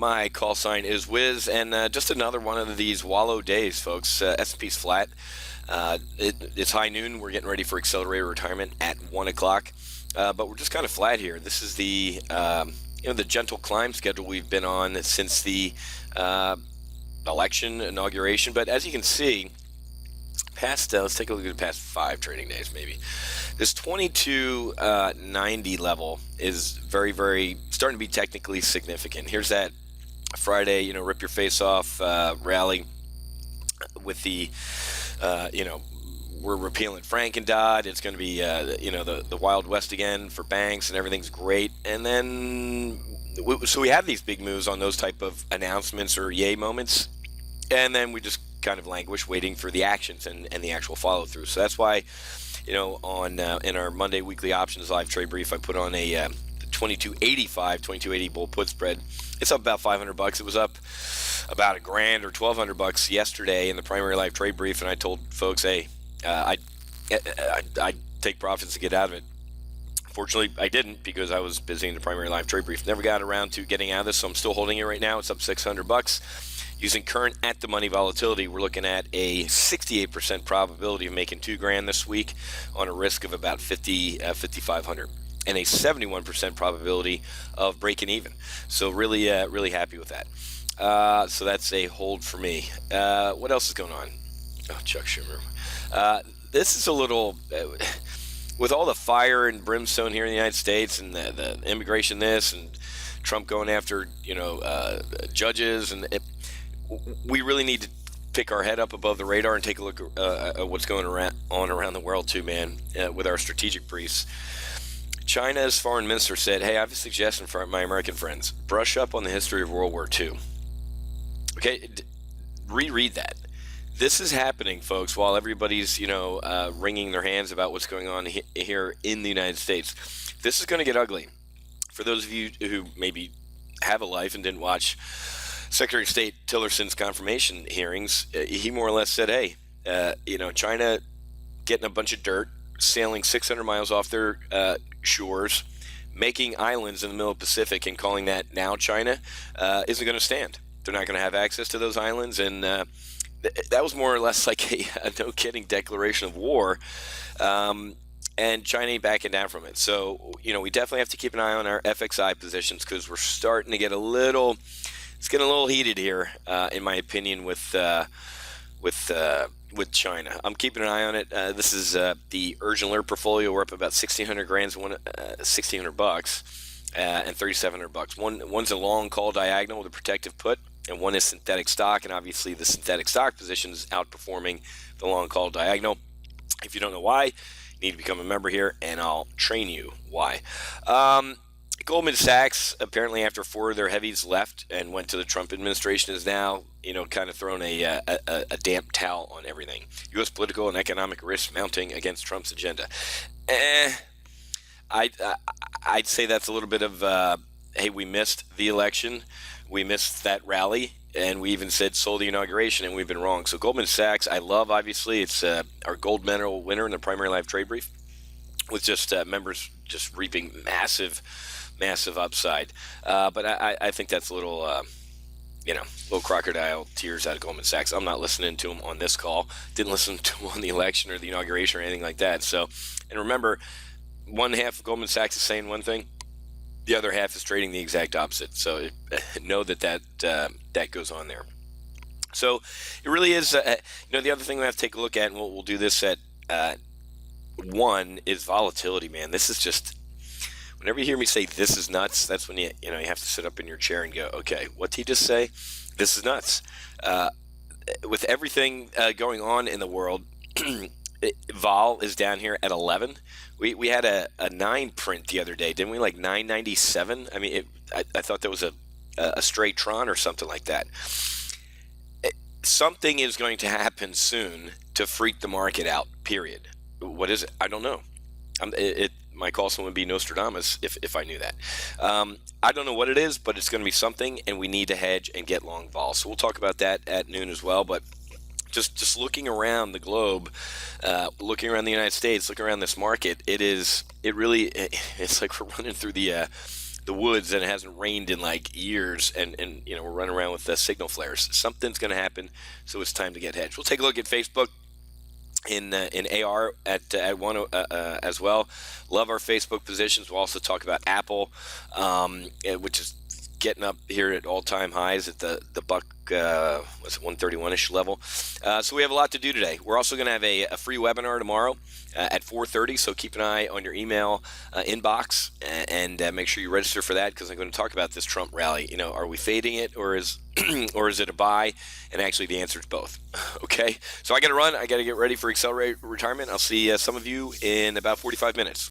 My call sign is Wiz, and just another one of these wallow days, folks. S&P's flat. It's high noon. We're getting ready for accelerator retirement at 1 o'clock, but we're just kind of flat here. This is the the gentle climb schedule we've been on since the election inauguration. But as you can see, past let's take a look at the past 5 trading days, maybe. This 2290 level is very, very starting to be technically significant. Here's that Friday, rip your face off rally with the, we're repealing Franken-Dodd. It's going to be, the Wild West again for banks, and everything's great. And then, so we have these big moves on those type of announcements or yay moments, and then we just kind of languish waiting for the actions and the actual follow through. So that's why, on in our Monday weekly options live trade brief, I put on a 2280 bull put spread. It's up about $500. It was up about $1,000 or $1,200 yesterday in the primary live trade brief, and I told folks, hey, I take profits to get out of it. Fortunately, I didn't, because I was busy in the primary live trade brief. Never got around to getting out of this, so I'm still holding it right now. It's up $600. Using current at-the-money volatility, we're looking at a 68% probability of making $2,000 this week on a risk of about 5,500, and a 71% probability of breaking even. So really, really happy with that. So that's a hold for me. What else is going on? Oh, Chuck Schumer. This is a little, with all the fire and brimstone here in the United States, and the immigration this, and Trump going after judges, and we really need to pick our head up above the radar and take a look at what's going on around the world too, man, with our strategic briefs. China's foreign minister said, hey, I have a suggestion for my American friends. Brush up on the history of World War II. Okay, reread that. This is happening, folks, while everybody's, wringing their hands about what's going on here in the United States. This is going to get ugly. For those of you who maybe have a life and didn't watch Secretary of State Tillerson's confirmation hearings, he more or less said, hey, China getting a bunch of dirt, sailing 600 miles off their shores, making islands in the middle of the Pacific, and calling that now China, isn't going to stand. They're not going to have access to those islands, and that was more or less like a no-kidding declaration of war, and China ain't backing down from it. So, we definitely have to keep an eye on our FXI positions, because we're starting to get it's getting a little heated here, in my opinion, with China. I'm keeping an eye on it. This is the urgent alert portfolio. We're up about $1,600, $1,600, and $3,700. One's a long call diagonal with a protective put, and one is synthetic stock. And obviously, the synthetic stock position is outperforming the long call diagonal. If you don't know why, you need to become a member here, and I'll train you why. Goldman Sachs, apparently after 4 of their heavies left and went to the Trump administration, is now, kind of thrown a damp towel on everything. U.S. political and economic risks mounting against Trump's agenda. I'd say that's a little bit of, hey, we missed the election, we missed that rally, and we even said sold the inauguration, and we've been wrong. So Goldman Sachs, I love, obviously. It's our gold medal winner in the primary live trade brief, with just members just reaping massive upside. But I think that's a little, little crocodile tears out of Goldman Sachs. I'm not listening to him on this call. Didn't listen to him on the election or the inauguration or anything like that. So, and remember, one half of Goldman Sachs is saying one thing, the other half is trading the exact opposite. So know that goes on there. So it really is, the other thing we have to take a look at, and we'll do this at one, is volatility, man. This is just, whenever you hear me say this is nuts, that's when you have to sit up in your chair and go, okay, what did he just say? This is nuts. With everything going on in the world, vol is down here at 11. We had a 9 print the other day, didn't we? Like 997. I mean, I thought that was a straight Tron or something like that. Something is going to happen soon to freak the market out. Period. What is it? I don't know. My call sign would be Nostradamus if I knew that. I don't know what it is, but it's going to be something, and we need to hedge and get long vol. So we'll talk about that at noon as well. But just looking around the globe, looking around the United States, looking around this market, it's like we're running through the the woods and it hasn't rained in like years, and we're running around with signal flares. Something's going to happen, so it's time to get hedged. We'll take a look at Facebook in AR at one as well. Love our Facebook positions. We'll also talk about Apple, which is getting up here at all-time highs at the buck, what's it, 131-ish level. So we have a lot to do today. We're also going to have a free webinar tomorrow at 4:30, so keep an eye on your email inbox and make sure you register for that, because I'm going to talk about this Trump rally. Are we fading it, or is or is it a buy? And actually the answer is both. Okay, so I got to run. I got to get ready for Accelerate Retirement. I'll see some of you in about 45 minutes.